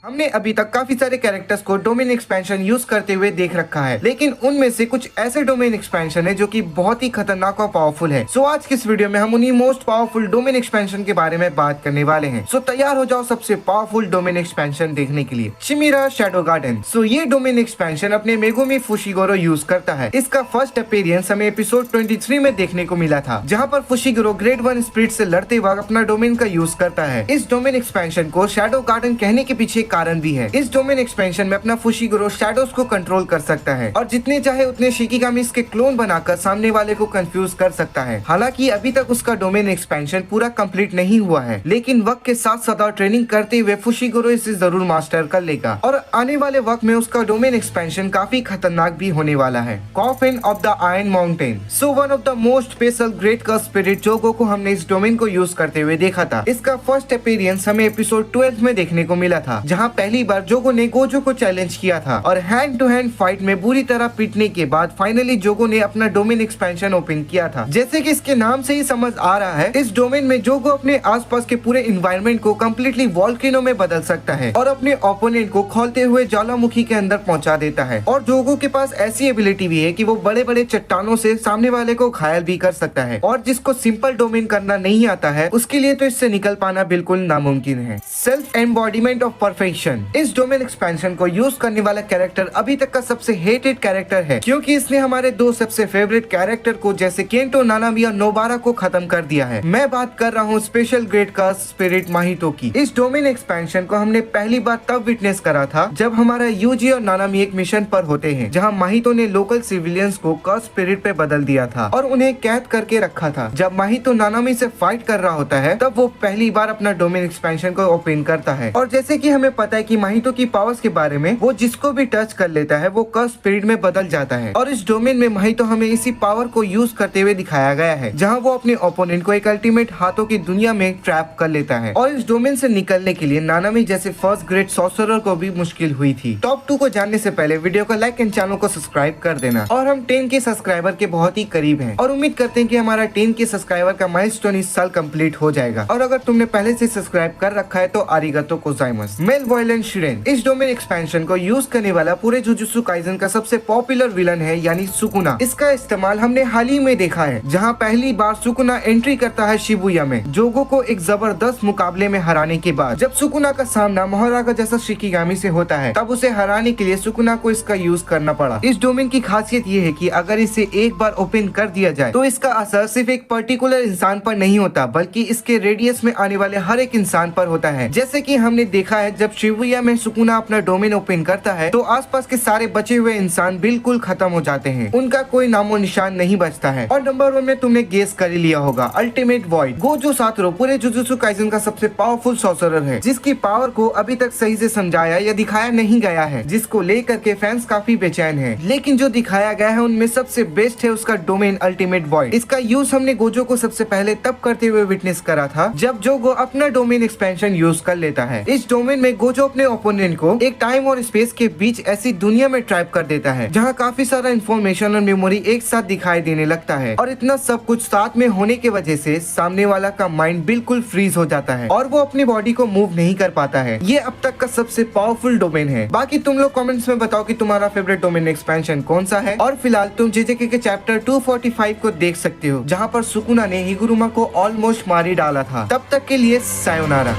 हमने अभी तक काफी सारे कैरेक्टर्स को डोमेन एक्सपेंशन यूज करते हुए देख रखा है, लेकिन उनमें से कुछ ऐसे डोमेन एक्सपेंशन है जो कि बहुत ही खतरनाक और पावरफुल है। सो आज की इस वीडियो में हम उन्हीं मोस्ट पावरफुल डोमेन एक्सपेंशन के बारे में बात करने वाले हैं। सो तैयार हो जाओ सबसे पावरफुल डोमेन एक्सपेंशन देखने के लिए, शिमिरा शैडो गार्डन। सो ये डोमेन एक्सपेंशन अपने मेगुमी फुशिगोरो यूज करता है। इसका फर्स्ट अपीयरेंस हमें एपिसोड 23 में देखने को मिला था, जहाँ पर फुशिगोरो ग्रेड 1 स्पिरिट से लड़ते वक्त अपना डोमेन का यूज करता है। इस डोमेन एक्सपेंशन को शैडो गार्डन कहने के पीछे कारण भी है। इस डोमेन एक्सपेंशन में अपना फुशिगोरो शैडोज को कंट्रोल कर सकता है और जितने चाहे उतने शिकिगामिस के क्लोन बनाकर सामने वाले को कंफ्यूज कर सकता है। हालांकि अभी तक उसका डोमेन एक्सपेंशन पूरा कंप्लीट नहीं हुआ है, लेकिन वक्त के साथ साथ और ट्रेनिंग करते हुए फुशिगोरो इसे जरूर मास्टर कर लेगा और आने वाले वक्त में उसका डोमेन एक्सपेंशन काफी खतरनाक भी होने वाला है। Coffin of the iron mountain. So one of the most special great curse spirit जोगो को हमने इस डोमेन को यूज करते हुए देखा था। इसका फर्स्ट अपीयरेंस हमें एपिसोड 12 में देखने को मिला था, जहाँ पहली बार जोगो ने गोजो को चैलेंज किया था और हैंड टू हैंड फाइट में बुरी तरह पीटने के बाद फाइनली जोगो ने अपना डोमेन एक्सपेंशन ओपन किया था। जैसे कि इसके नाम से ही समझ आ रहा है, इस डोमेन में जोगो अपने आसपास के पूरे एनवायरनमेंट को कम्प्लीटली वॉल्केनो में बदल सकता है और अपने ओपोनेंट को खोलते हुए ज्वालामुखी के अंदर पहुंचा देता है। और जोगो के पास ऐसी एबिलिटी भी है कि वो बड़े बड़े चट्टानों से सामने वाले को घायल भी कर सकता है और जिसको सिंपल डोमेन करना नहीं आता है उसके लिए तो इससे निकल पाना बिल्कुल नामुमकिन है। Self embodiment of perfection. इस डोमेन एक्सपेंशन को यूज करने वाला कैरेक्टर अभी तक का सबसे हेटेड कैरेक्टर है, क्योंकि इसने हमारे दो सबसे फेवरेट कैरेक्टर को जैसे केंटो, नानामी और नोबारा को खत्म कर दिया है। मैं बात कर रहा हूँ स्पेशल ग्रेट कर्स स्पिरिट माहितो की। इस डोमेन एक्सपेंशन को हमने पहली बार तब विटनेस करा था जब हमारा यूजी और नानामी एक मिशन पर होते हैं, जहाँ माहितो ने लोकल सिविलियंस को कर्स स्पिरिट पे बदल दिया था और उन्हें कैद करके रखा था। जब माहितो नानामी से फाइट कर रहा होता है तब वो पहली बार अपना डोमेन एक्सपेंशन को ओपन करता है और जैसे कि हमें पता है कि माहितो की पावर्स के बारे में, वो जिसको भी टच कर लेता है वो कर्स स्पिरिट में बदल जाता है। और इस डोमेन में माहितो हमें इसी पावर को यूज करते हुए दिखाया गया है, जहां वो अपने ओपोनेंट को एक अल्टीमेट हाथों की दुनिया में ट्रैप कर लेता है। और इस डोमेन से निकलने के लिए नानामी जैसे फर्स्ट ग्रेट सॉर्सरर को भी मुश्किल हुई थी। टॉप 2 को जानने से पहले वीडियो को लाइक एंड चैनल को सब्सक्राइब कर देना। और हम 10 के सब्सक्राइबर के बहुत ही करीब हैं और उम्मीद करते हैं कि हमारा 10 के सब्सक्राइबर का माइलस्टोन इस साल कंप्लीट हो जाएगा। और अगर तुमने पहले से सब्सक्राइब कर रखा है तो आरिगातो गोजाइमासु। Mail violent शिरेन। इस डोमेन एक्सपेंशन को यूज करने वाला पूरे जुजुत्सु काइसेन का सबसे पॉपुलर विलन है, यानी सुकुना। इसका इस्तेमाल हमने हाल ही में देखा है, जहां पहली बार सुकुना एंट्री करता है शिबुया में जोगो को एक जबरदस्त मुकाबले में हराने के बाद। जब सुकुना का सामना मोहरागा जैसा शिकिगामी से होता है तब उसे हराने के लिए सुकुना को इसका यूज करना पड़ा। इस डोमेन की खासियत ये है कि अगर इसे एक बार ओपन कर दिया जाए तो इसका असर सिर्फ एक पर्टिकुलर इंसान पर नहीं होता, बल्कि इसके रेडियस में आने वाले हर एक इंसान पर होता है। जैसे कि हमने देखा है, जब शिबुया में सुकुना अपना डोमेन ओपन करता है तो आसपास के सारे बचे हुए इंसान बिल्कुल खत्म हो जाते हैं, उनका कोई नामो निशान नहीं बचता है। और नंबर 1 में तुमने गेस कर ही लिया होगा, अल्टीमेट वॉइड। गोजो सातोरू पूरे जुजुत्सु काइसेन का सबसे पावरफुल सॉर्सरर है, जिसकी पावर को अभी तक सही से समझाया या दिखाया नहीं गया है, जिसको लेकर के फैंस काफी बेचैन हैं। लेकिन जो दिखाया गया है उनमें सबसे बेस्ट है उसका डोमेन अल्टीमेट वॉइड। इसका यूज हमने गोजो को सबसे पहले तब करते हुए विटनेस करा था जब जोगो अपना डोमेन एक्सपेंशन यूज कर लेता है। इस डोमेन में गोजो अपने ओपोनेंट को एक टाइम और स्पेस के बीच ऐसी दुनिया में ट्रैप कर देता है जहाँ काफी सारा इंफॉर्मेशन और मेमोरी एक साथ दिखाई देने लगता है। और इतना सब कुछ साथ में होने की वजह से सामने वाला का माइंड बिल्कुल फ्रीज हो जाता है और वो अपनी बॉडी को मूव नहीं कर पाता है। ये अब तक का सबसे पावरफुल डोमेन है। बाकी तुम लोग कमेंट्स में बताओ कि तुम्हारा फेवरेट डोमेन एक्सपेंशन कौन सा है। और फिलहाल तुम जेजेके के चैप्टर 245 को देख सकते हो, जहाँ पर सुकुना ने हिगुरुमा को ऑलमोस्ट मार ही डाला था। तब तक के लिए सायोनारा।